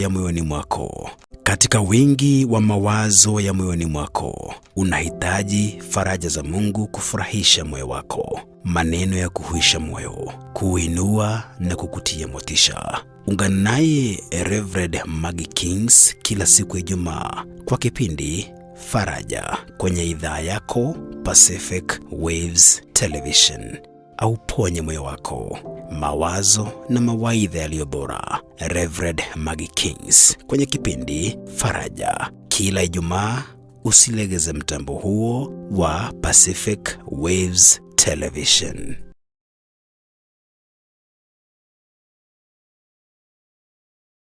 ya moyoni mwako. Katika wingi wa mawazo ya moyoni mwako, unahitaji faraja za Mungu kufurahisha moyo wako, maneno ya kuhuisha moyo, kuinua na kukutia motisha. Ungana naye Reverend Maggie Kings kila siku ya Ijumaa kwa kipindi Faraja kwenye idhaa yako Pacific Waves Television. Au ponye moyo wako, mawazo na mawaidha yaliyo bora. Reverend Maggie Kings kwenye kipindi Faraja kila Ijumaa. Usilegeze mtambo huo wa Pacific Waves Television.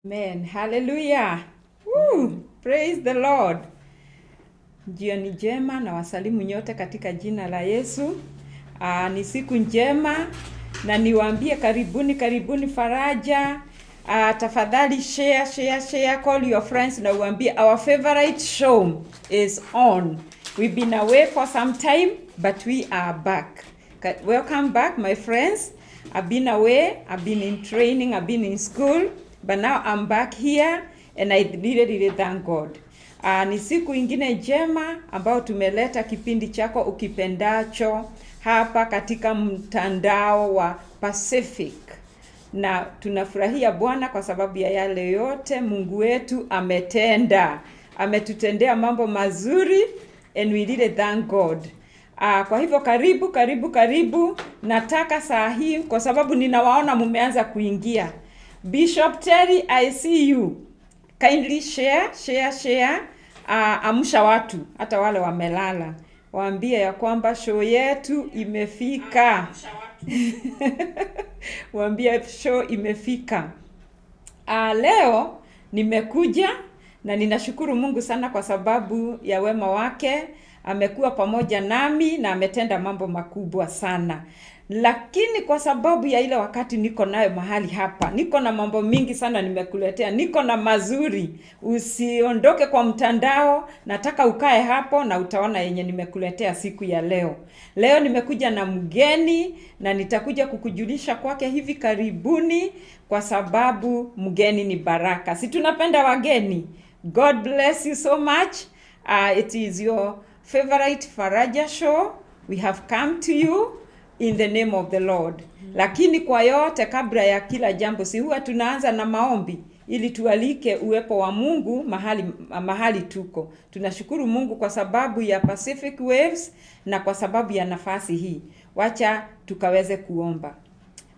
Amen. Hallelujah. Woo. Praise the Lord. Jioni njema na wasalimu nyote katika jina la Yesu. Ni siku njema na niwaambie karibuni Faraja. Tafadhali share, call your friends na uambie our favorite show is on. We've been away for some time but we are back. Welcome back my friends. I've been away, I've been in training, I've been in school, but now I'm back here and I really thank God. Ni siku ingine njema ambao tumeleta kipindi chako ukipendacho hapa katika mtandao wa Pacific. Na tunafurahia Bwana kwa sababu ya yale yote Mungu wetu ametenda. Ametutendea mambo mazuri and we really thank God. Kwa hivyo karibu. Nataka saa hii kwa sababu ninawaona mumeanza kuingia. Bishop Terry, I see you. Kindly share. Amsha watu hata wale wamelala. Waambie ya kwamba show yetu imefika. Waambie show imefika. Leo nimekuja na ninashukuru Mungu sana kwa sababu ya wema wake. Amekuwa pamoja nami na ametenda mambo makubwa sana. Lakini kwa sababu ya ile wakati niko nayo mahali hapa, niko na mambo mingi sana nimekuletea, niko na mazuri. Usiondoke kwa mtandao, nataka ukae hapo na utaona yenye nimekuletea siku ya leo. Leo nimekuja na mgeni na nitakuja kukujulisha kwake hivi karibuni kwa sababu mgeni ni baraka. Si tunapenda wageni? God bless you so much. It is your favorite Faraja show. We have come to you in the name of the Lord. Lakini kwa yote kabla ya kila jambo si huwa tunaanza na maombi ili tualike uwepo wa Mungu mahali tuko. Tunashukuru Mungu kwa sababu ya Pacific Waves na kwa sababu ya nafasi hii. Wacha tukaweze kuomba.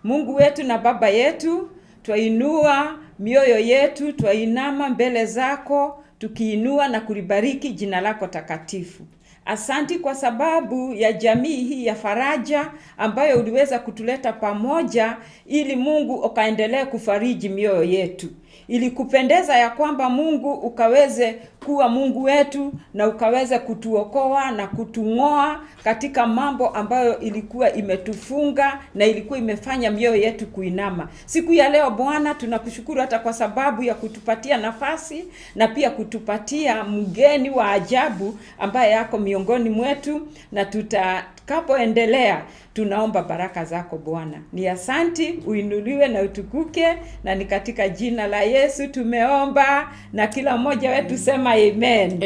Mungu wetu na Baba yetu, twainua mioyo yetu, twainama mbele zako, tukiinua na kulibariki jina lako takatifu. Asanti kwa sababu ya jamii hii ya Faraja ambayo uliweza kutuleta pamoja ili Mungu ukaendelee kufariji mioyo yetu. Ili kupendeza ya kwamba Mungu ukaweze kuwa Mungu wetu na ukaweze kutuokoa na kutung'oa katika mambo ambayo ilikuwa imetufunga na ilikuwa imefanya mioyo yetu kuinama. Siku ya leo Bwana tunakushukuru hata kwa sababu ya kutupatia nafasi na pia kutupatia mgeni wa ajabu ambaye yako miongoni mwetu, na tutakapoendelea tunaomba baraka zako Bwana. Ni asanti, uinuliwe na utukuke, na ni katika jina la Yesu tumeomba na kila mmoja wetu sema amen.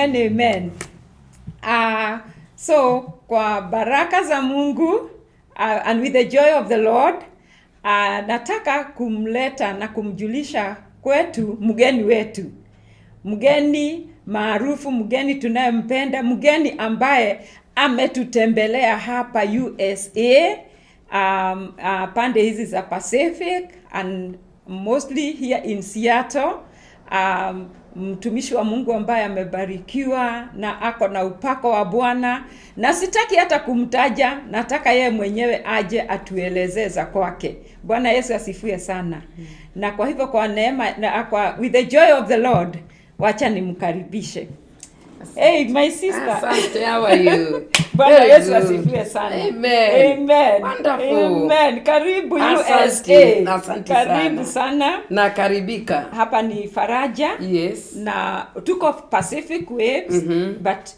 Amen. So kwa baraka za Mungu and with the joy of the Lord, nataka kumleta na kumjulisha kwetu mgeni wetu. Mgeni maarufu, mgeni tunayempenda, mgeni ambaye ametutembelea hapa USA, pande hizi za Pacific and mostly here in Seattle. Mtumishi wa Mungu ambaye amebarikiwa na ako na upako wa Bwana, na sitaki hata kumtaja, nataka yeye mwenyewe aje atuelezeza kwake. Bwana Yesu asifiwe sana. Na kwa hivyo kwa neema na with the joy of the Lord, wacha nimkaribishe. Hey my sister. Asante, how are you? Bwana Yesu asifiwe sana. Amen. Wonderful. Amen. Karibu USA. Asante karibu sana. Na karibika. Hapa ni Faraja. Yes. Na tuko Pacific Waves, but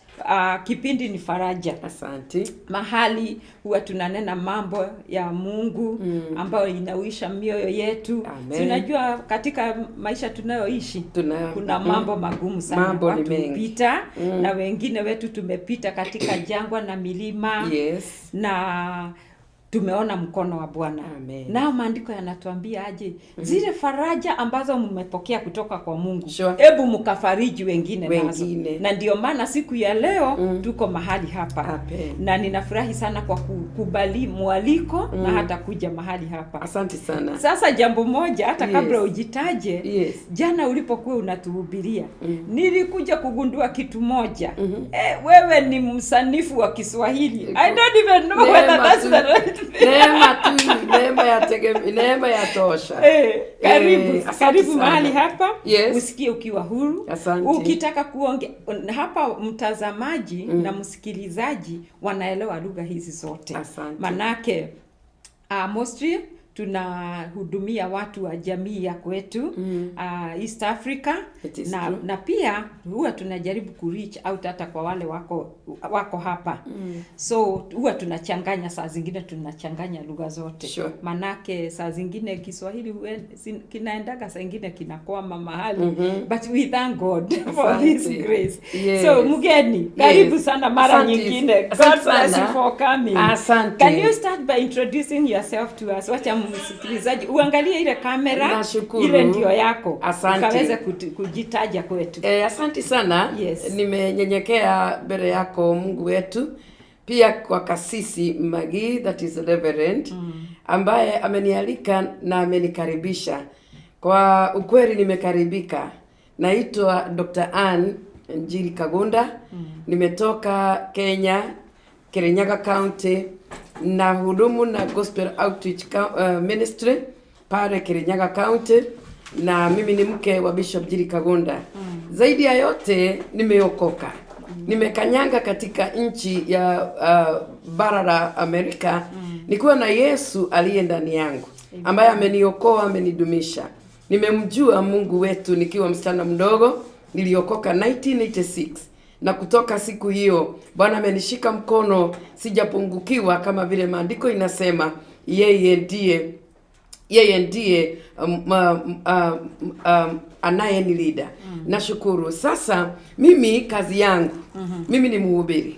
kipindi ni Faraja. Asante. Mahali huwa tunanena mambo ya Mungu ambayo inauisha mioyo yetu. Tunajua katika maisha tunayoishi kuna mambo magumu sana. Mambo ni mengi. Na wengine wetu tumepita katika jangwa na milima. Yes. Na tumeona mkono wa Bwana. Nao maandiko yanatuambia aje? Zile faraja ambazo mmepokea kutoka kwa Mungu, hebu mkafariji wengine nazo. Na ndio maana siku ya leo tuko mahali hapa. Na ninafurahi sana kwa kukubali mwaliko na hata kuja mahali hapa. Asante sana. Sasa jambo moja hata kabla ujitaje, jana ulipokuwa unatuhubiria, nilikuja kugundua kitu moja. Wewe ni msanifu wa Kiswahili. I don't even know whether that's the right Neema ya tosha. Karibu mahali hapa. Usikie ukiwa huru. Asante. Ukitaka kuongea hapa, mtazamaji na msikilizaji wanaelewa lugha hizi zote. Manake mostly tunahudumia watu wa jamii ya kwetu East Africa na pia huwa tunajaribu kureach out hata kwa wale wako hapa. So huwa tunachanganya, saa zingine tunachanganya lugha zote. Manake saa zingine Kiswahili kinaendaga, saa zingine kinakwama mahali. But we thank God for this grace. So mgeni, karibu sana mara nyingine. God bless you for coming. Asante. Can you start by introducing yourself to us? Wacha msikilizaji uangalie ile kamera. Ile ndio yako. Ukaweze kujitaja kwetu. Asante sana. Nimenyenyekea mbele yako Mungu wetu, pia kwa kasisi Magi, that is Reverend, ambaye amenialika na amenikaribisha. Kwa ukweli nimekaribika. Naitwa Dr. Ann Njiri Kagunda. Nimetoka Kenya, Kirinyaga County, na hudumu na Gospel Outreach Ministry pale Kirinyaga County, na mimi ni mke wa Bishop Njiri Kagunda. Zaidi ya yote nimeokoka. Nimekanyanga katika nchi ya bara la Amerika nikiwa na Yesu aliye ndani yangu, ambaye ameniokoa, amenidumisha. Nimemjua Mungu wetu nikiwa msichana mdogo. Niliokoka 1986. Na kutoka siku hiyo Bwana amenishika mkono, sijapungukiwa, kama vile maandiko inasema yeye ndiye anayenilida. Nashukuru. Sasa mimi kazi yangu, mimi ni mhubiri.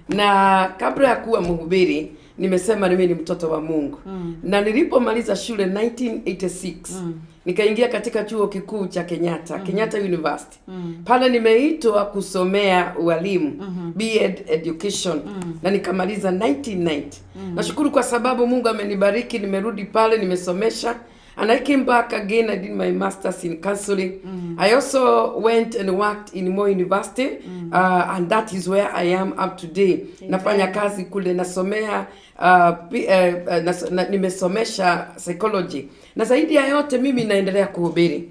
Na kabla ya kuwa mhubiri nimesema mimi ni mtoto wa Mungu. Na nilipomaliza shule 1986 nikaingia katika chuo kikuu cha Kenyatta University. Pale nimeitwa kusomea ualimu, B.Ed education, na nikamaliza 1990. Nashukuru kwa sababu Mungu amenibariki, nimerudi pale nimesomesha. And I came back again. I did my masters in counseling. I also went and worked in Moi University, and that is where I am up today. Nafanya kazi kule, nasomea nimesomesha psychology. Na zaidi ya yote mimi naendelea kuhubiri.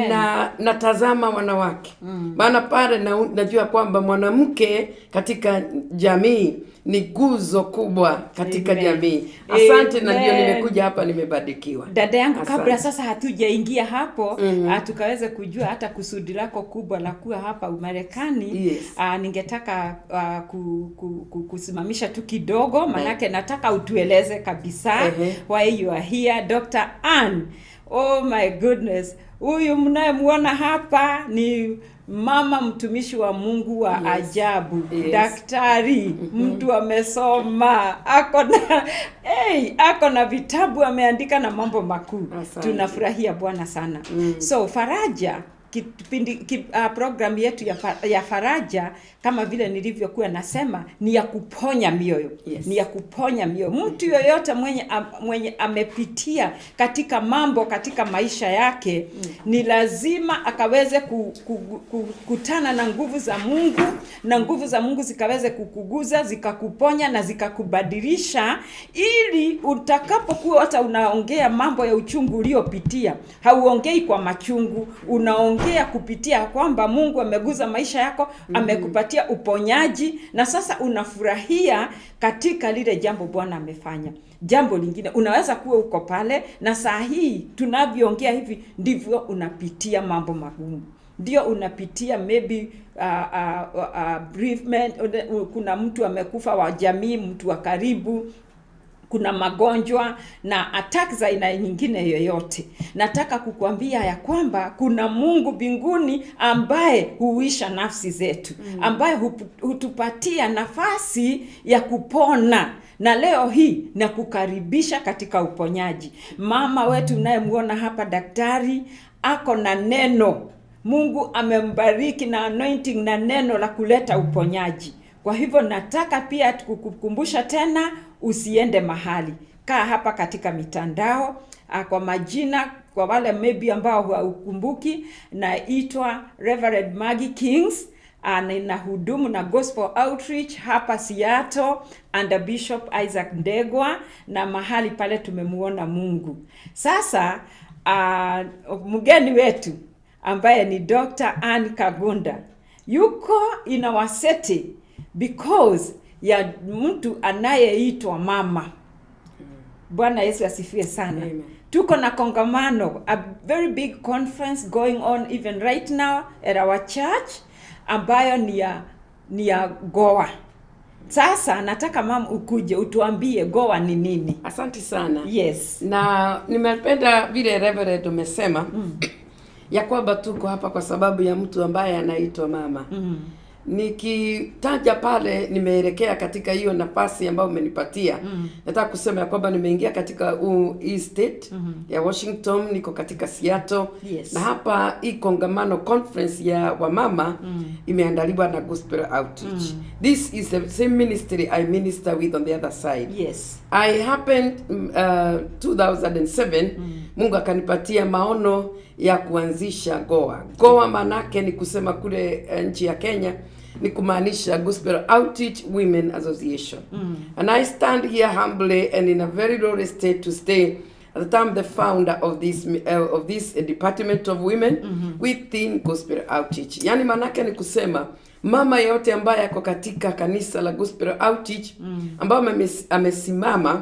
Na natazama wanawake. Maana pale najua kwamba mwanamke katika jamii ni guzo kubwa katika jamii. Asante. Na ndio nimekuja hapa, nimebarikiwa. Dada yangu, kabla sasa hatujaingia hapo, tukaweze kujua hata kusudi lako kubwa la kuwa hapa Marekani. Ningetaka kusimamisha tu kidogo, manake nataka utueleze kabisa why you are here. Dr. Ann, oh my goodness, huyu mnayemuona hapa ni mama mtumishi wa Mungu wa ajabu. Daktari, mtu amesoma, ako na vitabu ameandika na mambo makuu. Tunafurahia Bwana sana. So Faraja, program yetu ya Faraja, kama vile nilivyokuwa nasema, ni ya kuponya mioyo. Ni ya kuponya mioyo. Mtu yoyote mwenye amepitia katika mambo katika maisha yake, ni lazima akaweze kukutana na nguvu za Mungu, na nguvu za Mungu zikaweze kukuguza, zikakuponya na zikakubadilisha, ili utakapokuwa hata unaongea mambo ya uchungu uliopitia, hauongei kwa machungu, unaongea kupitia kwamba Mungu ameguza maisha yako, amekupatia uponyaji, na sasa unafurahia katika lile jambo Bwana amefanya. Jambo lingine, unaweza kuwa uko pale na saa hii tunavyoongea hivi ndivyo unapitia mambo magumu. ndio unapitia maybe bereavement, kuna mtu amekufa wa jamii, mtu wa karibu, kuna magonjwa na attack za aina nyingine yoyote. Nataka kukuambia ya kwamba kuna Mungu mbinguni ambaye huisha nafsi zetu, ambaye hutupatia nafasi ya kupona. Na leo hii na kukaribisha katika uponyaji. Mama wetu unayemuona hapa, daktari, ako na neno. Mungu amembariki na anointing na neno la kuleta uponyaji. Kwa hivyo nataka pia kukukumbusha tena, usiende mahali. Kaa hapa katika mitandao. Kwa majina, kwa wale maybe ambao haukumbuki, naitwa Reverend Maggie Kings. Ninahudumu na Gospel Outreach hapa Seattle under Bishop Isaac Ndegwa, na mahali pale tumemuona Mungu. Sasa mgeni wetu ambaye ni Dr. Ann Kagunda yuko in our city because ya mtu anayeitwa mama. Bwana Yesu asifiwe sana. Amen. Tuko na kongamano, a very big conference going on even right now at our church, ambayo ni ya Goa. Sasa nataka mama ukuje utuambie Goa ni nini. Asante sana. Yes. Na nimependa vile Reverend umesema ya kwamba tuko hapa kwa sababu ya mtu ambaye anaitwa mama. Nikitaja pale nimeelekea katika hiyo nafasi ambayo umenipatia. Nataka kusema ya kwamba nimeingia katika state ya Washington, niko katika Seattle. Yes. Na hapa hii kongamano conference ya wamama imeandaliwa na Gospel Outreach. This is the same ministry I minister with on the other side. Yes. I happened 2007 Mungu akanipatia maono ya kuanzisha Goa. Goa manake ni kusema kule nchi ya Kenya ni kumaanisha Gospel Outreach Women Association. And I stand here humbly and in a very low state to stay at the time the founder of this department of women within Gospel Outreach. Yani manake ni kusema mama yote ambaye yako katika kanisa la Gospel Outreach ambaye amesimama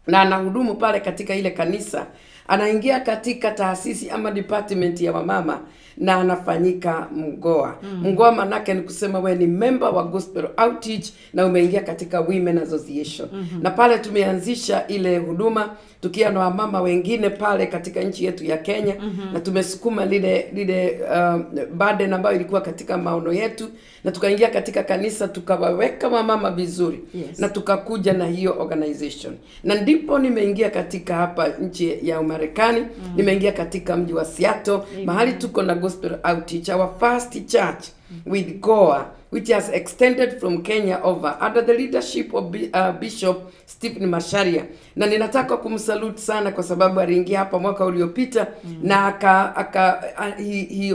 na anahudumu pale katika ile kanisa, anaingia katika taasisi ama department ya wamama na anafanyika Mgoa. Mgoa manake ni kusema we ni member wa Gospel Outreach na umeingia katika Women Association. Na pale tumeanzisha ile huduma tukia na wamama wengine pale katika nchi yetu ya Kenya. Na tumesukuma lile burden ambayo ilikuwa katika maono yetu, na tukaingia katika kanisa tukawaweka wamama vizuri. Yes. Na tukakuja na hiyo organization. Na ndipo nimeingia katika hapa nchi ya Marekani. Nimeingia katika mji wa Seattle. Mahali tuko na Gospel Outreach, our first church with Goa, which has extended from Kenya over under the leadership of Bishop Stephen Masharia. Na ninataka kumsalute sana kwa sababu aliingia hapa mwaka uliopita na he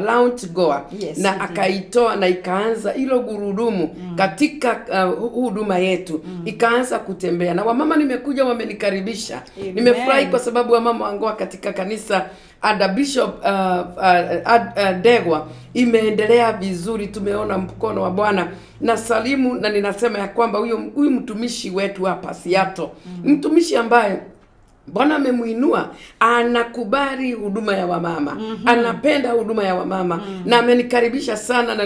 launched Goa. Yes, na akaitoa na ikaanza hilo gurudumu katika huduma yetu ikaanza kutembea, na wamama nimekuja wamenikaribisha. Nimefurahi kwa sababu wamama wangoa katika kanisa under Bishop Ndegwa imeendelea vizuri. Tumeona mkono wa Bwana na salimu, na ninasema ya kwamba huyu mtumishi wetu hapa Seattle mtumishi ambaye Bwana amemuinua, anakubali huduma ya wamama. Anapenda huduma ya wamama. Na amenikaribisha sana na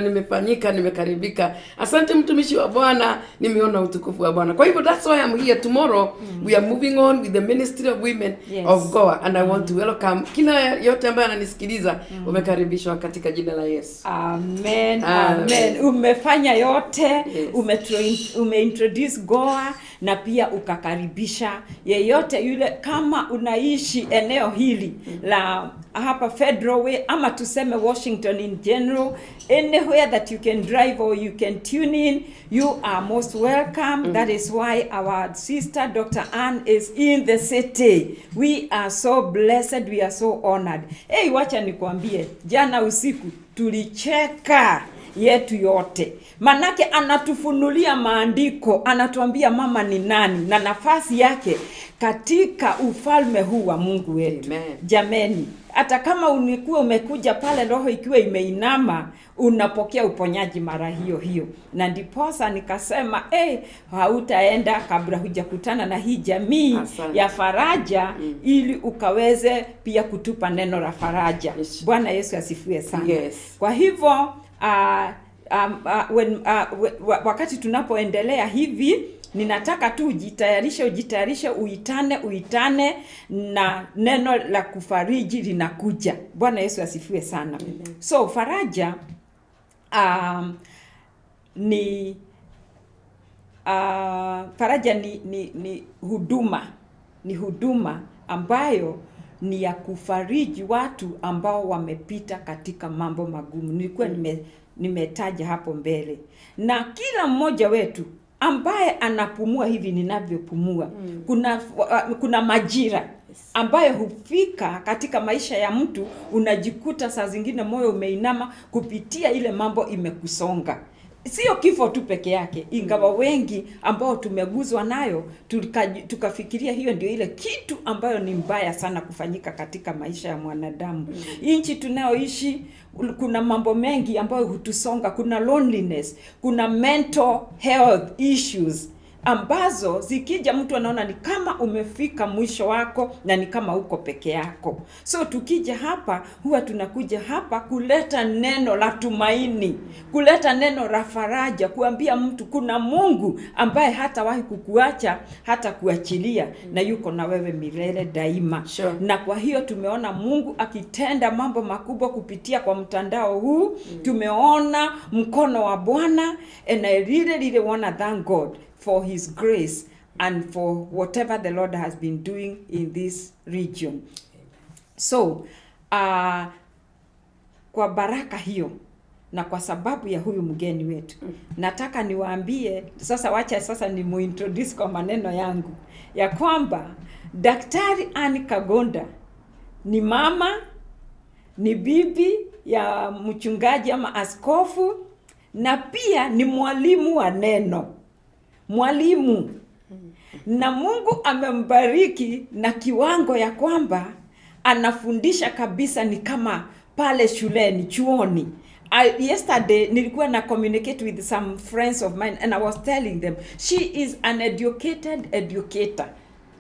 nimekaribika. Asante mtumishi wa Bwana, nimeona utukufu wa Bwana. Kwa hivyo that's why I'm here tomorrow. We are moving on with the ministry of women of Goa, and I want to welcome kila yote ambaye ananisikiliza. Umekaribishwa katika jina la Yesu. Amen. Amen. Umefanya yote. Yes. Umeintroduce Goa na pia ukakaribisha yeyote yule. Kama unaishi eneo hili la hapa Federal Way ama tuseme Washington in general, anywhere that you can drive or you can tune in, you are most welcome. That is why our sister Dr. Ann is in the city. We are so blessed, we are so honored. Hey, wacha nikwambie, jana usiku tulicheka yetu yote. Manake anatufunulia maandiko, anatuambia mama ni nani na nafasi yake katika ufalme huu wa Mungu wetu. Amen. Jameni, hata kama ulikuwa umekuja pale roho ikiwa imeinama, unapokea uponyaji mara hiyo hiyo. Na ndiposa nikasema hautaenda kabla hujakutana na hii jamii ya faraja, ili ukaweze pia kutupa neno la faraja. Yes. Bwana Yesu asifiwe sana. Yes. Kwa hivyo wakati tunapoendelea hivi, ninataka tu ujitayarishe, uitane na neno la kufariji linakuja. Bwana Yesu asifiwe sana. Amen. So faraja ni huduma ambayo ni ya kufariji watu ambao wamepita katika mambo magumu. Nilikuwa nimetaja hapo mbele. Na kila mmoja wetu ambaye anapumua hivi ninavyopumua, kuna majira ambayo hufika katika maisha ya mtu, unajikuta saa zingine moyo umeinama kupitia ile mambo imekusonga. Sio kifo tu peke yake, ingawa wengi ambao tumeguzwa nayo tukafikiria hiyo ndio ile kitu ambayo ni mbaya sana kufanyika katika maisha ya mwanadamu. Nchi tunayoishi kuna mambo mengi ambayo hutusonga, kuna loneliness, kuna mental health issues ambazo zikija mtu anaona ni kama umefika mwisho wako na ni kama uko peke yako. So tukija hapa, huwa tunakuja hapa kuleta neno la tumaini, kuleta neno la faraja, kuambia mtu kuna Mungu ambaye hatawahi kukuacha, hata kuachilia, na yuko na wewe milele daima. Sure. Na kwa hiyo tumeona Mungu akitenda mambo makubwa kupitia kwa mtandao huu. Tumeona mkono wa Bwana, and I really wanna thank God for his grace and for whatever the Lord has been doing in this region. So, kwa baraka hiyo na kwa sababu ya huyu mgeni wetu, nataka niwaambie sasa ni muintroduce kwa maneno yangu ya kwamba Daktari Ann Kagonda ni mama, ni bibi ya mchungaji ama askofu, na pia ni mwalimu wa neno. Mwalimu. Na Mungu amembariki na kiwango ya kwamba anafundisha kabisa ni kama pale shuleni, chuoni. Yesterday nilikuwa na communicate with some friends of mine and I was telling them she is an educated educator.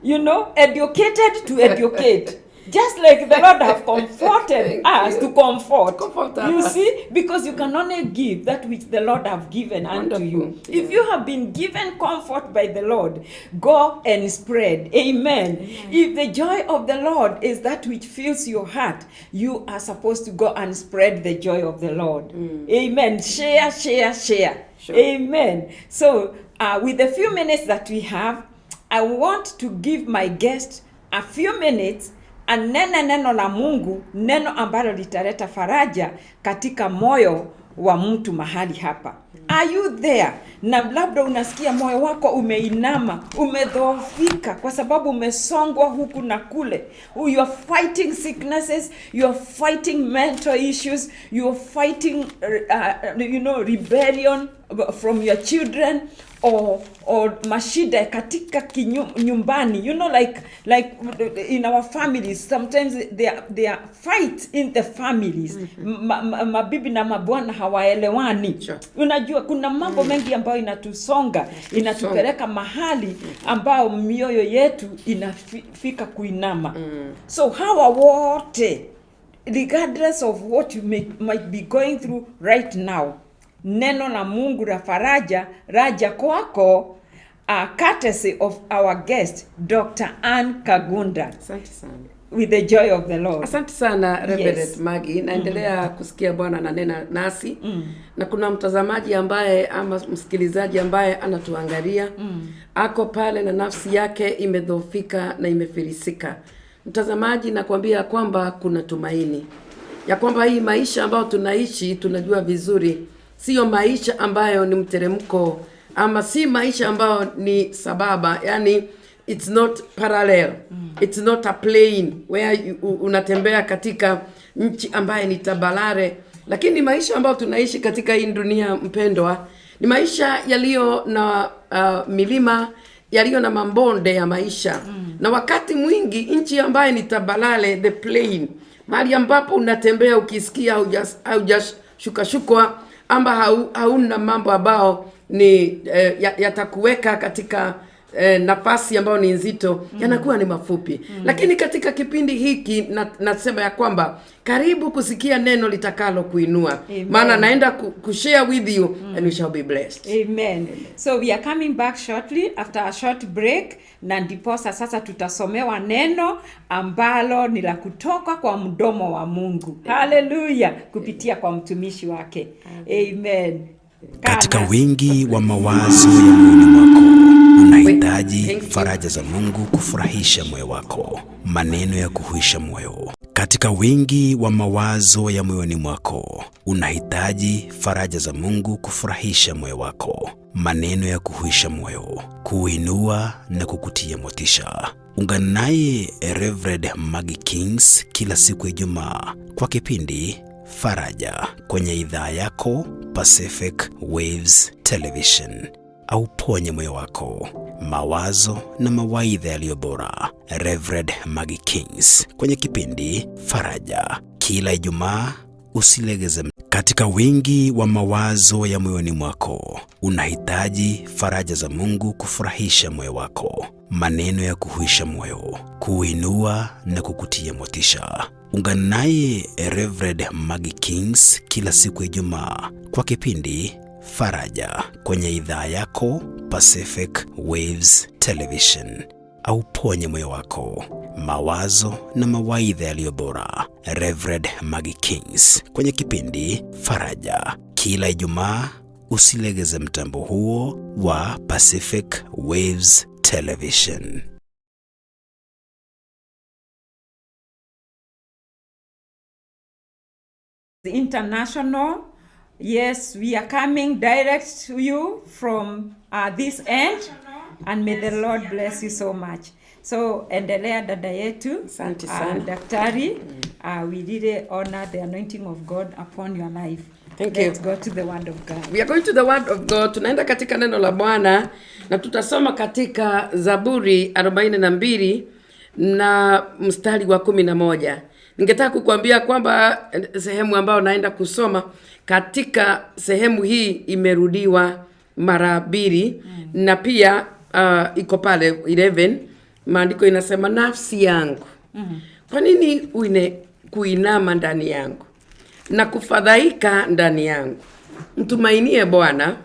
You know, educated to educate. Just like the Lord have comforted us to comfort. You see, because you can only give that which the Lord have given unto you. Yeah. If you have been given comfort by the Lord, go and spread. Amen. If the joy of the Lord is that which fills your heart, you are supposed to go and spread the joy of the Lord. Amen. Share. Sure. Amen. So, with the few minutes that we have, I want to give my guest a few minutes anene neno la Mungu, neno ambalo litaleta faraja katika moyo wa mtu mahali hapa. Are you there? Na labda unasikia moyo wako umeinama, umedhoofika kwa sababu umesongwa huku na kule. You are fighting sicknesses, you are fighting mental issues, you are fighting rebellion from your children, or mashida katika nyumbani. You know, like in our families, sometimes there are fights in the families. Mabibi na mabwana hawaelewani. Sure. Unajua kuna mambo mengi ambayo inatusonga, inatupeleka mahali ambao mioyo yetu inafika kuinama. So hawa wote, regardless of what you might be going through right now, neno la Mungu la faraja raja kwako, courtesy of our guest Dr. Ann Kagonda. Asante sana. With the joy of the Lord. Asante sana Reverend Maggie. Naendelea kusikia Bwana ananena nasi. Na kuna mtazamaji ambaye ama msikilizaji ambaye anatuangalia. Ako pale na nafsi yake imedhoofika na imefilisika. Mtazamaji, nakwambia kwamba kuna tumaini. Ya kwamba hii maisha ambayo tunaishi tunajua vizuri, sio maisha ambayo ni mteremko, ama si maisha ambayo ni sababa, yani it's not parallel. It's not a plane where unatembea katika nchi ambaye ni tabalare. Lakini maisha ambayo tunaishi katika hii dunia, mpendwa, ni maisha yaliyo na milima, yaliyo na mabonde ya maisha. Na wakati mwingi nchi ambaye ni tabalale, the plain, mahali ambapo unatembea ukisikia haujashukashukwa amba hauna mambo ambao ni yatakuweka katika nafasi ambayo ni nzito, yanakuwa ni mafupi. Lakini katika kipindi hiki nasema ya kwamba karibu kusikia neno litakalo kuinua, maana naenda kushare with you and you shall be blessed. Amen. So we are coming back shortly after a short break, na ndiposa sasa tutasomewa neno ambalo ni la kutoka kwa mdomo wa Mungu. Hallelujah, kupitia kwa mtumishi wake. Amen. Katika wingi wa mawazo ya moyoni mwako unahitaji faraja za Mungu kufurahisha moyo wako, maneno ya kuhuisha moyo. Katika wingi wa mawazo ya moyoni mwako unahitaji faraja za Mungu kufurahisha moyo wako, maneno ya kuhuisha moyo, kuinua na kukutia motisha. Ungana naye Reverend Maggie Kings kila siku ya Ijumaa kwa kipindi Faraja kwenye idhaa yako Pacific Waves Television. Au ponye moyo wako, mawazo na mawaidha yaliyo bora. Reverend Maggie Kings kwenye kipindi Faraja kila Ijumaa, usilegeze. Katika wingi wa mawazo ya moyoni mwako unahitaji faraja za Mungu kufurahisha moyo wako, maneno ya kuhuisha moyo, kuinua na kukutia motisha. Ungana naye Reverend Maggie Kings kila siku ya Ijumaa kwa kipindi Faraja kwenye idhaa yako Pacific Waves Television. Au ponye moyo wako, mawazo na mawaidha yaliyo bora. Reverend Maggie Kings kwenye kipindi Faraja kila Ijumaa, usilegeze mtambo huo wa Pacific Waves Television. International. Yes, we are coming direct to you from this end, and may the Lord bless you so much. So endelea dada yetu. Asante sana. Daktari, we really honor the anointing of God upon your life. Thank you. Let's go to the word of God. We are going to the word of God. Tunaenda katika neno la Bwana na tutasoma katika Zaburi 42 na mstari wa 11. Ningetaka kukuambia kwamba sehemu ambayo naenda kusoma katika sehemu hii imerudiwa mara 2 na pia iko pale 11. Maandiko inasema, nafsi yangu kwa nini kuinama ndani yangu na kufadhaika ndani yangu? Mtumainie Bwana,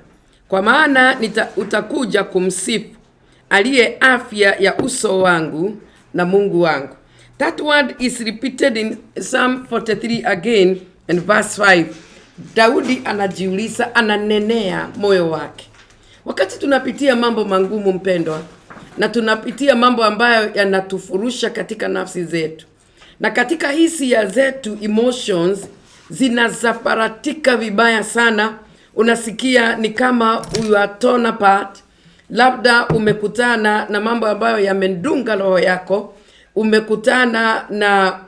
kwa maana utakuja kumsifu, aliye afya ya uso wangu na Mungu wangu. That word is repeated in Psalm 43 again and verse 5. Daudi anajiuliza, ananenea moyo wake. Wakati tunapitia mambo mangumu mpendwa, na tunapitia mambo ambayo yanatufurusha katika nafsi zetu, na katika hisia zetu, emotions zinazaparatika vibaya sana. Unasikia ni kama you are torn apart. Labda umekutana na mambo ambayo yamendunga roho yako, umekutana na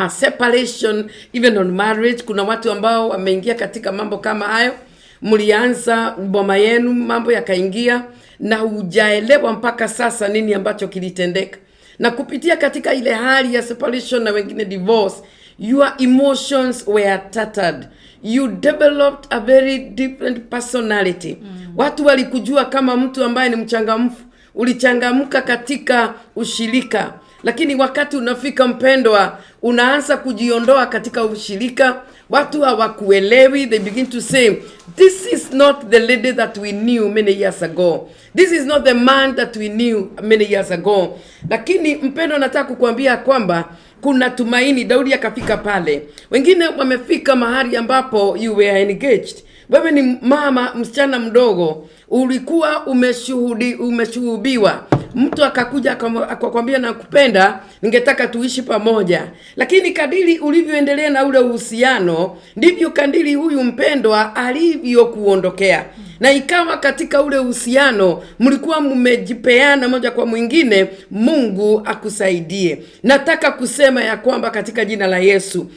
separation, even on marriage. Kuna watu ambao wameingia katika mambo kama hayo. Mlianza boma yenu, mambo yakaingia na hujaelewa mpaka sasa nini ambacho kilitendeka. Na kupitia katika ile hali ya separation na wengine divorce, your emotions were tattered. You developed a very different personality. Watu walikujua kama mtu ambaye ni mchangamfu, ulichangamka katika ushirika. Lakini wakati unafika mpendwa, unaanza kujiondoa katika ushirika. Watu hawakuelewi. They begin to say, this is not the lady that we knew many years ago. This is not the man that we knew many years ago. Lakini mpendwa, nataka kukuambia kwamba kuna tumaini. Daudi akafika pale. Wengine wamefika mahali ambapo you were engaged. Wewe ni mama, msichana mdogo, ulikuwa umeshuhudiwa. Mtu akakuja akakwambia, nakupenda, ningetaka tuishi pamoja. Lakini kadiri ulivyoendelea na ule uhusiano, ndivyo kadiri huyu mpendwa alivyokuondokea. Na ikawa katika ule uhusiano mlikuwa mmejipeana moja kwa mwingine. Mungu akusaidie. Nataka kusema ya kwamba katika jina la Yesu,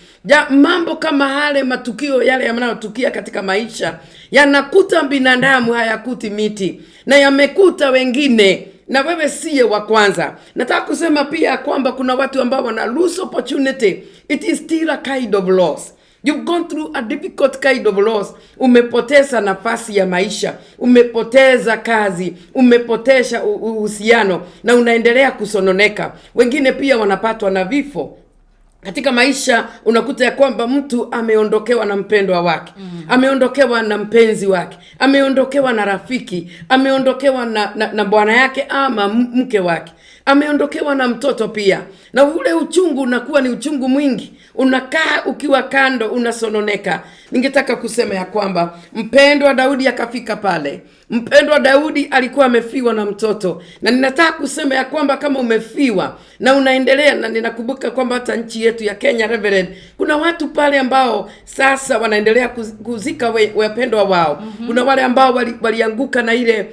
mambo kama hale, matukio yale yanayotukia katika maisha, yanakuta binadamu, hayakuti miti, na yamekuta wengine. na wewe siye wa kwanza. Nataka kusema pia kwamba kuna watu ambao wana lose opportunity. It is still a kind of loss. You've gone through a difficult kind of loss. Umepoteza nafasi ya maisha, umepoteza kazi, umepoteza uhusiano na unaendelea kusononeka. Wengine pia wanapatwa na vifo. Katika maisha unakuta ya kwamba mtu ameondokewa na mpendwa wake, ameondokewa na mpenzi wake, ameondokewa na rafiki, ameondokewa na bwana yake ama mke wake, ameondokewa na mtoto pia. Na ule uchungu unakuwa ni uchungu mwingi. Unakaa ukiwa kando, unasononeka. Ningetaka kusema ya kwamba mpendwa Daudi akafika pale. Mpendwa Daudi alikuwa amefiwa na mtoto. Na ninataka kusema ya kwamba kama umefiwa na unaendelea, na ninakumbuka kwamba hata nchi yetu ya Kenya, Reverend, kuna watu pale ambao sasa wanaendelea kuzika wapendwa wao. Kuna wale ambao walianguka na ile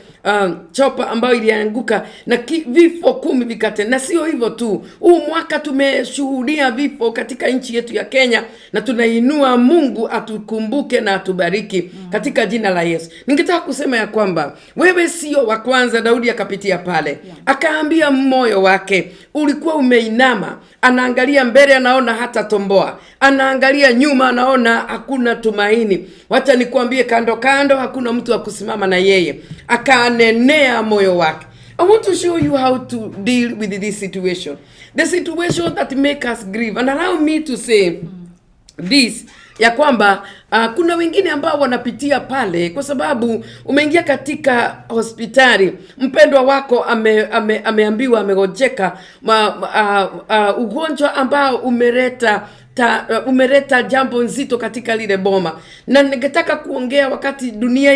chopa ambayo ilianguka na vifo 10 vikatenda. Na sio hivyo tu. Huu mwaka tumeshuhudia vifo katika nchi yetu ya Kenya, na tunainua Mungu atukumbuke na atubariki katika jina la Yesu. Ningetaka kusema ya kwamba wewe sio wa kwanza. Daudi akapitia pale, akaambia moyo wake ulikuwa umeinama, anaangalia mbele anaona hata tomboa, anaangalia nyuma anaona hakuna tumaini. Wacha nikwambie, kando kando hakuna mtu wa kusimama na yeye. Akaanenea moyo wake. I want to show you how to deal with this situation. The situation that make us grieve. And allow me to say this, ya kwamba kuna wengine ambao wanapitia pale kwa sababu umeingia katika hospitali, mpendwa wako ameambiwa amegojeka, ugonjwa ambao umeleta jambo nzito katika lile boma. Na ningetaka kuongea wakati dunia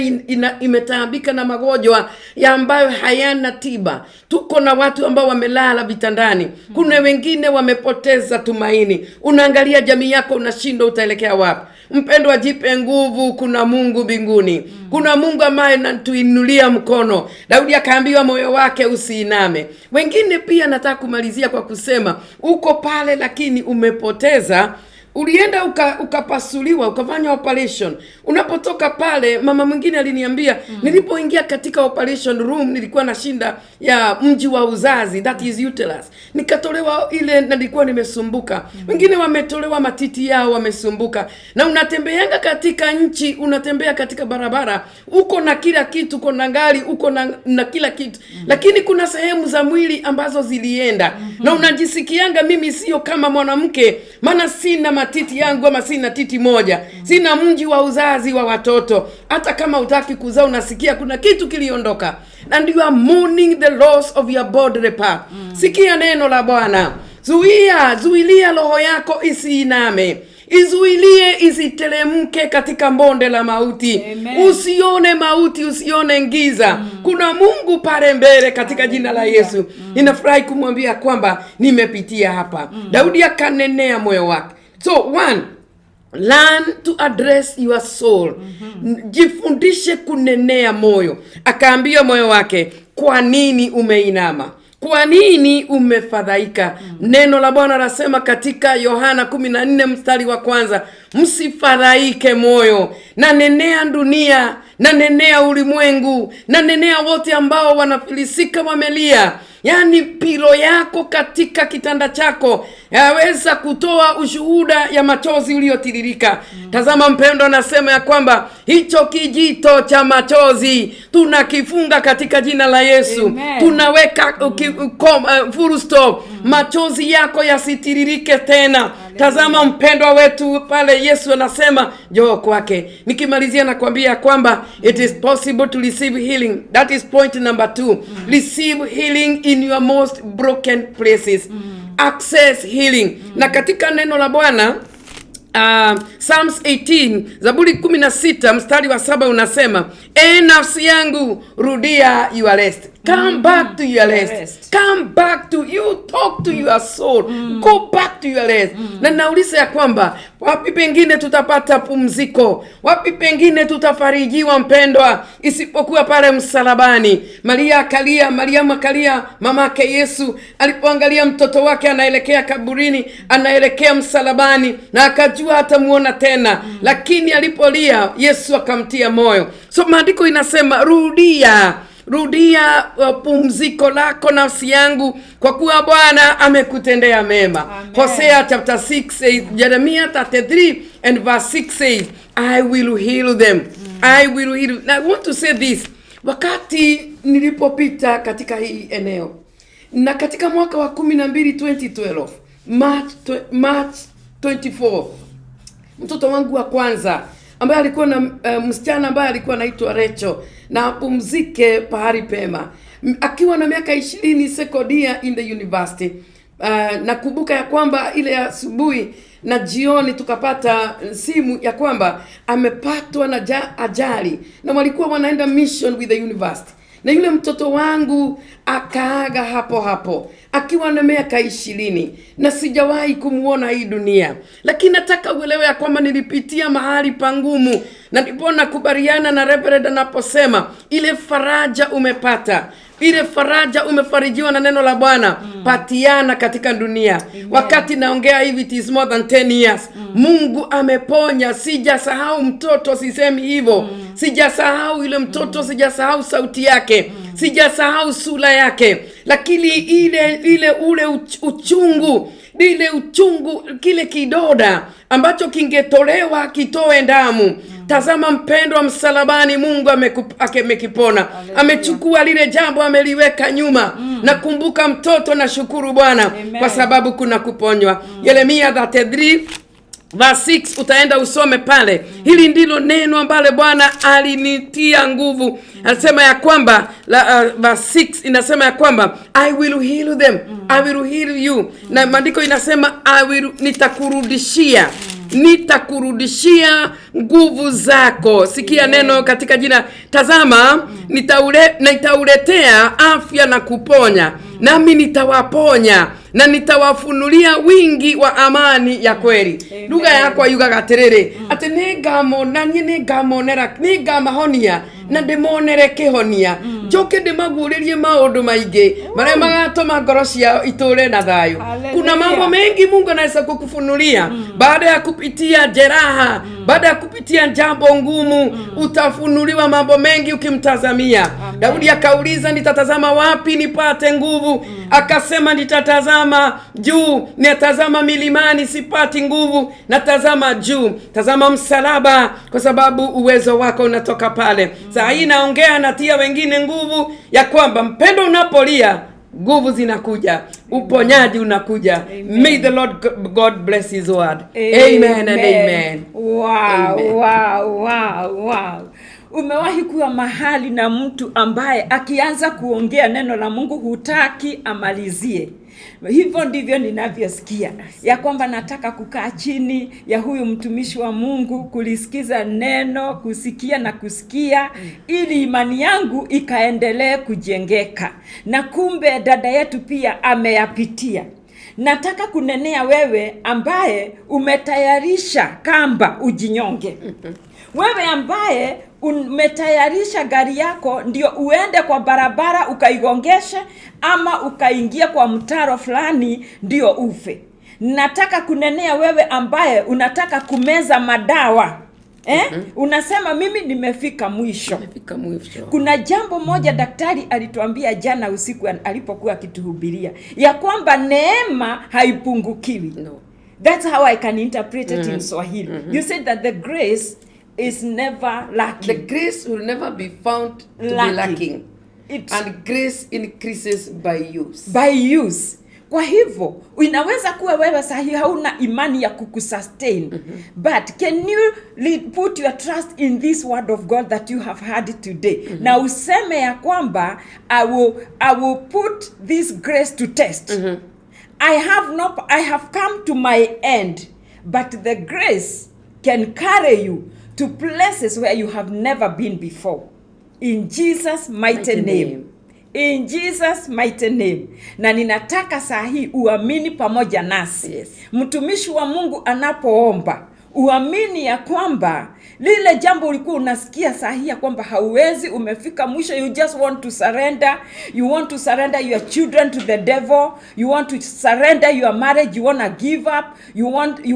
imetaabika na magonjwa ya ambayo hayana tiba. Tuko na watu ambao wamelala vitandani. Kuna wengine wamepoteza tumaini. Unaangalia jamii yako unashindwa utaelekea wapi. Mpendwa, jipe nguvu, kuna Mungu mbinguni. Kuna Mungu ambaye anatuinulia mkono. Daudi akaambiwa moyo wake usiiname. Wengine pia nataka kumalizia kwa kusema uko pale lakini umepoteza. Ulienda ukapasuliwa, ukafanya operation. Unapotoka pale, mama mwingine aliniambia, nilipoingia katika operation room nilikuwa na shinda ya mji wa uzazi, that is uterus. Nikatolewa ile na nilikuwa nimesumbuka. Wengine wametolewa matiti yao, wamesumbuka. Na unatembeanga katika nchi, unatembea katika barabara, uko na kila kitu, uko na gari, uko na kila kitu. Lakini kuna sehemu za mwili ambazo zilienda. Na unajisikianga, mimi sio kama mwanamke, maana sina matiti yangu ama sina titi moja. Sina mji wa uzazi wa watoto. Hata kama utaki kuzaa unasikia kuna kitu kiliondoka. And you are mourning the loss of your bodily part. Sikia neno la Bwana. Zuilia roho yako isiiname. Izuilie isitelemke katika bonde la mauti. Amen. Usione mauti, usione giza. Kuna Mungu pale mbele katika jina la Yesu. Ninafurahi kumwambia kwamba nimepitia hapa. Daudi akanenea moyo wake. So one, learn to address your soul. Jifundishe kunenea moyo. Akaambia moyo wake, kwa nini umeinama? Kwa nini umefadhaika? Neno la Bwana nasema katika Yohana 14 mstari wa 1, msifadhaike moyo. Na nenea dunia, na nenea ulimwengu, na nenea wote ambao wanafilisika wamelia. Yani pilo yako katika kitanda chako yaweza kutoa ushuhuda ya machozi uliotiririka. Tazama mpendo, anasema ya kwamba hicho kijito cha machozi tunakifunga katika jina la Yesu. Amen. Tunaweka full stop. Machozi yako yasitiririke tena. Amen. Tazama mpendwa wetu pale, Yesu anasema njoo kwake. Nikimalizia nakwambia kwamba it is possible to receive healing. That is point number 2. Receive healing in your most broken places. Access healing. Na katika neno la Bwana Psalms 18, Zaburi 16 mstari wa 7 unasema, nafsi yangu rudia your rest. Come back to your rest. Come back to you, talk to your soul. Go back to your rest. Na nauliza ya kwamba wapi pengine tutapata pumziko? Wapi pengine tutafarijiwa mpendwa isipokuwa pale msalabani? Mariamu akalia, mamake Yesu alipoangalia mtoto wake anaelekea kaburini, anaelekea msalabani, na akajua hatamuona tena. Lakini alipolia Yesu akamtia moyo. So maandiko inasema rudia. rudia pumziko lako nafsi yangu, kwa kuwa Bwana amekutendea mema. Hosea chapter 6 says, Jeremiah 33 and verse 6 says, I will heal them. I will heal. Now I want to say this. Wakati nilipopita katika hii eneo, na katika mwaka wa 12 2012, March 24, mtoto wangu wa kwanza ambaye alikuwa na msichana ambaye alikuwa anaitwa Rachel, na apumzike pahali pema, akiwa na miaka 20, second year in the university. Nakumbuka ya kwamba ile asubuhi na jioni tukapata simu ya kwamba amepatwa na ajali, na walikuwa wanaenda mission with the university, na yule mtoto wangu akaaga hapo hapo akiwa na miaka 20, na sijawahi kumuona hii dunia. Lakini nataka uelewe ya kwamba nilipitia mahali pangumu, na ndipo nakubaliana na Reverend anaposema ile faraja umepata, ile faraja umefarijiwa na neno la Bwana, patiana katika dunia. Amen. Wakati naongea hivi, it is more than 10 years. Mungu ameponya. Sijasahau mtoto, sisemi hivyo. Sijasahau ile mtoto, sijasahau sauti yake, sijasahau sura yake, lakini ule uchungu, kile kidoda ambacho kingetolewa kitoe damu. Tazama mpendwa, msalabani Mungu amekipona. Amechukua lile jambo, ameliweka nyuma. Nakumbuka mtoto, na shukuru Bwana kwa sababu kuna kuponywa. Yeremia 33 verse 6, utaenda usome pale. Hili ndilo neno ambalo Bwana alinitia nguvu. Anasema ya kwamba verse 6 inasema ya kwamba I will heal them. I will heal you. Na maandiko inasema nitakurudishia nguvu zako. Sikia neno katika jina. Tazama, nitauletea afya na kuponya, nami nitawaponya na nitawafunulia wingi wa amani ya kweli. Lugha yako yugaga atiriri ati ningamahonia na ndimonere kihonia, njoke ndimaguririe maundu maingi maria magatuma ngoro ciao iture na thayu. Kuna mambo mengi Mungu anaweza kukufunulia baada ya kupitia jeraha, baada ya kupitia jambo ngumu. Utafunuliwa mambo mengi ukimtazamia. Daudi akauliza, nitatazama wapi nipate nguvu? Akasema, nitatazama juu, nitazama milimani sipati nguvu, natazama juu. Tazama msalaba, kwa sababu uwezo wako unatoka pale. Saa hii naongea, natia wengine nguvu ya kwamba mpendo unapolia, nguvu zinakuja, uponyaji unakuja. Amen. May the Lord God bless his word. Amen, amen and amen. Wow, amen. Wow. Umewahi kuwa mahali na mtu ambaye akianza kuongea neno la Mungu hutaki amalizie? Hivyo ndivyo ninavyosikia, ya kwamba nataka kukaa chini ya huyu mtumishi wa Mungu, kulisikiza neno, kusikia na kusikia, ili imani yangu ikaendelee kujengeka. Na kumbe dada yetu pia ameyapitia. Nataka kunenea wewe ambaye umetayarisha kamba ujinyonge. Wewe ambaye umetayarisha gari yako ndio uende kwa barabara ukaigongeshe, ama ukaingia kwa mtaro fulani ndio ufe. Nataka kunenea wewe ambaye unataka kumeza madawa. Unasema mimi nimefika mwisho. Kuna jambo moja daktari alituambia jana usiku alipokuwa akituhubiria, ya kwamba neema haipungukiwi. No. That's how I can interpret it in Swahili. You said that the grace is never lacking. The grace will never be found to be lacking. And grace increases by use. By use. Kwa hivyo, inaweza kuwa wewe sahi hauna imani ya kukusustain. But can you put your trust in this word of God that you have heard today? Na useme ya kwamba I will put this grace to test. I have come to my end, but the grace can carry you to places where you have never been before. In Jesus' mighty name. In Jesus' mighty name. Na ninataka saa hii uamini pamoja nasi. Yes. Mtumishi wa Mungu anapoomba, uamini ya kwamba lile jambo ulikuwa unasikia saa hii ya kwamba hauwezi, umefika mwisho, you just want to surrender. You want to surrender your children to the devil. You want to surrender your marriage. You want to give up. You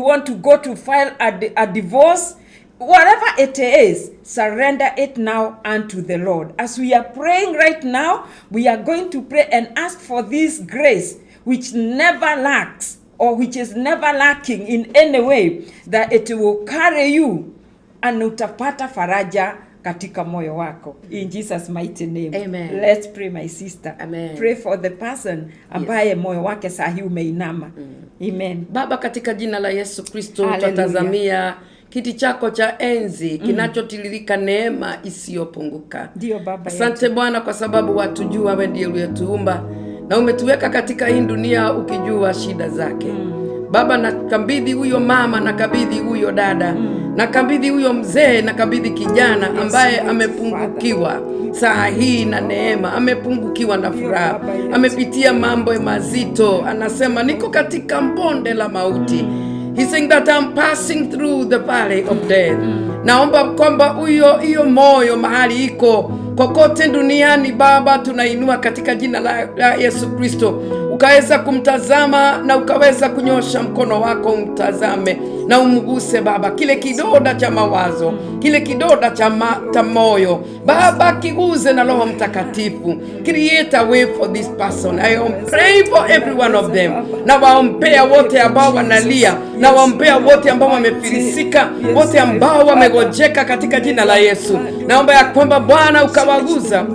want to go to file a divorce. whatever it is, surrender it now unto the Lord. As we are praying right now, we are going to pray and ask for this grace which never lacks, or which is never lacking in any way, that it will carry you and utapata faraja katika moyo wako. In Jesus mighty name. Amen. Let's pray, my sister. Amen. Pray for the person ambaye moyo wake sahi umeinama. Amen. Baba, katika jina la Yesu Kristo, tutatazamia kiti chako cha enzi kinachotiririka neema isiyopunguka. Ndio Baba. Asante Bwana kwa sababu watujua wewe ndiye uliyetuumba na umetuweka katika hii dunia ukijua shida zake. Baba, nakabidhi huyo mama, nakabidhi huyo dada, nakabidhi huyo mzee, nakabidhi kijana ambaye amepungukiwa saa hii na neema, amepungukiwa na furaha, amepitia mambo mazito, anasema niko katika bonde la mauti. He's saying that I'm passing through the valley of death. Naomba kwamba hiyo moyo mahali iko kokote duniani Baba, tunainua katika jina la Yesu Kristo, ukaweza kumtazama na ukaweza kunyosha mkono wako umtazame na umguse Baba, kile kidoda cha mawazo, kile kidoda cha moyo Baba, kiguze na Roho Mtakatifu. Create a way for this person. I am praying for every one of them. Na waombea wote ambao wanalia, na waombea wote ambao wamefilisika, wote ambao wamegojeka katika jina la Yesu. Naomba ya kwamba Bwana ukawaguza,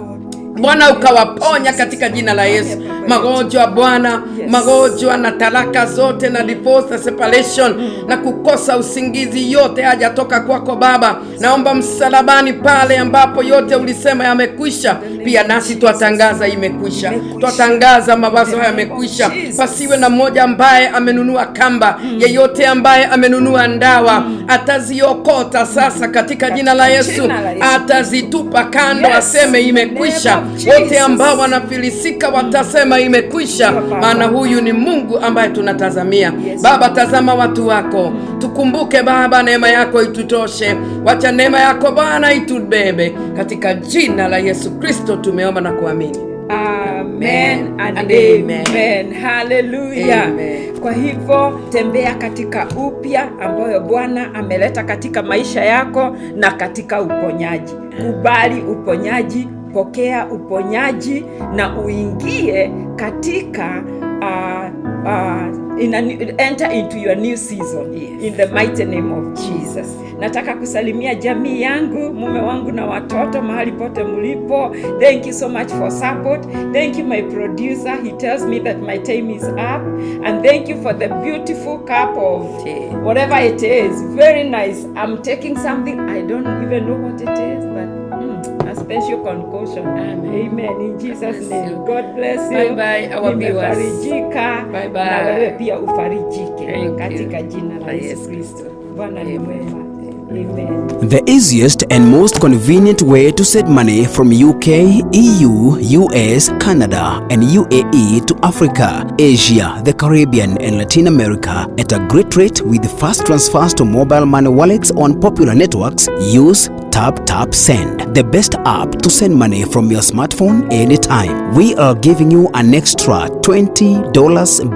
Bwana ukawaponya katika jina la Yesu. Magonjwa Bwana, magonjwa na talaka zote na divorce na separation na kukosa usingizi, yote hajatoka kwako Baba. Naomba msalabani pale ambapo yote ulisema yamekwisha, pia nasi twatangaza imekwisha. Twatangaza mawazo haya yamekwisha. Pasiwe na mmoja ambaye amenunua kamba, yeyote ambaye amenunua ndawa ataziokota sasa katika jina la Yesu, atazitupa kando, aseme imekwisha. Wote ambao wanafilisika watasema imekwisha, maana huyu ni Mungu ambaye tunatazamia. Baba, tazama watu wako, tukumbuke Baba, neema yako itutoshe. Wacha neema yako Bwana itubebe, katika jina la Yesu Kristo tumeomba na kuamini. Amen and amen. Hallelujah. Amen. Kwa hivyo tembea katika upya ambayo Bwana ameleta katika maisha yako na katika uponyaji. Kubali uponyaji, pokea uponyaji na uingie katika enter into your new season. Yes. In the mighty name of Jesus. Nataka kusalimia jamii yangu, mume wangu na watoto mahali pote mlipo. Thank you so much for support. Thank you my producer. He tells me that my time is up. And thank you for the beautiful cup of tea, whatever it is. Very nice. I'm taking something, I don't even know what it is, but a special concoction. Amen. In Jesus name. God bless you. Bye bye our viewers. Nimefarijika. Bye bye. Na wewe pia ufarijike katika jina la Yes, Yesu Kristo. Bwana ni mwema. Amen. The easiest and most convenient way to send money from UK, EU, US, Canada, and UAE to Africa, Asia, the Caribbean, and Latin America at a great rate with fast transfers to mobile money wallets on popular networks. Use TapTapSend, the best app to send money from your smartphone anytime. We are giving you an extra $20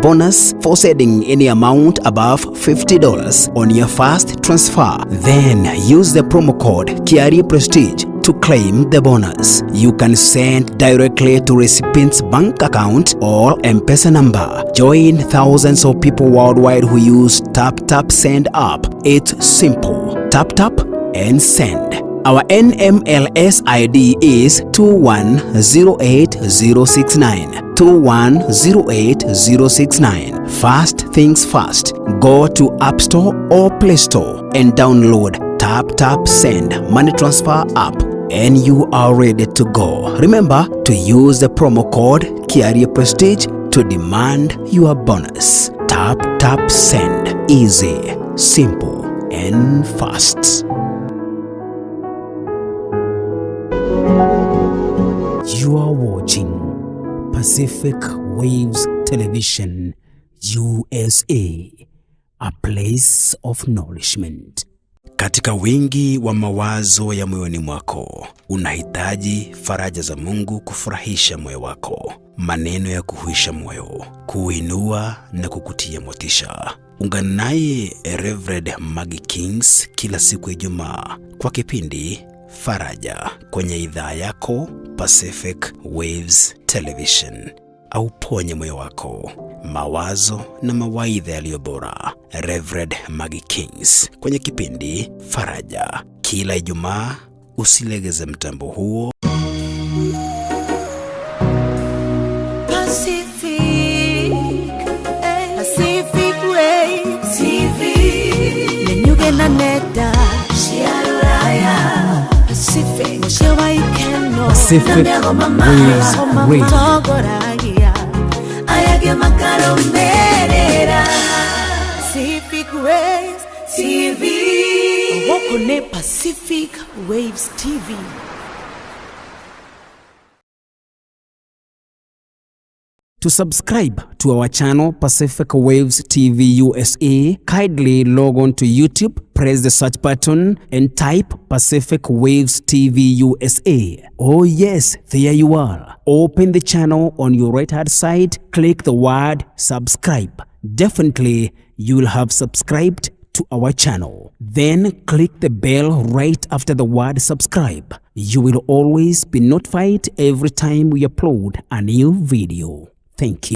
bonus for sending any amount above $50 on your first transfer. Then use the promo code KIARIPrestige to claim the bonus. You can send directly to recipient's bank account or M-Pesa number. Join thousands of people worldwide who use TapTapSend app. It's simple. Tap tap and send. Our NMLS ID is 2108069. 2108069. Fast things fast. Go to App Store or Play Store and download TapTapSend money transfer app, and you are ready to go. Remember to use the promo code KIARIPrestige to demand your bonus. TapTapSend. Easy, simple, and fast. You are watching Pacific Waves Television, USA, a place of nourishment. Katika wingi wa mawazo ya moyoni mwako, unahitaji faraja za Mungu kufurahisha moyo wako, maneno ya kuhuisha moyo, kuinua na kukutia motisha. Ungana naye Reverend Maggie Kings kila siku ya Ijumaa kwa kipindi Faraja kwenye idhaa yako Pacific Waves Television. Au ponye moyo wako, mawazo na mawaidha yaliyo bora. Reverend Maggie Kings kwenye kipindi Faraja kila Ijumaa. Usilegeze mtambo huo. Pacific Waves TV. Nenyuge na neta Shiaraya Pacific Mshewa ikeno Pacific Waves Radio. Ayage makaro merera Pacific Waves TV. Woko ne Pacific Waves TV. To subscribe to our channel Pacific Waves TV USA, kindly log on to YouTube, press the search button and type Pacific Waves TV USA. Oh yes, there you are. Open the channel on your right hand side, click the word subscribe. Definitely you will have subscribed to our channel. Then click the bell right after the word subscribe. You will always be notified every time we upload a new video. Thank you.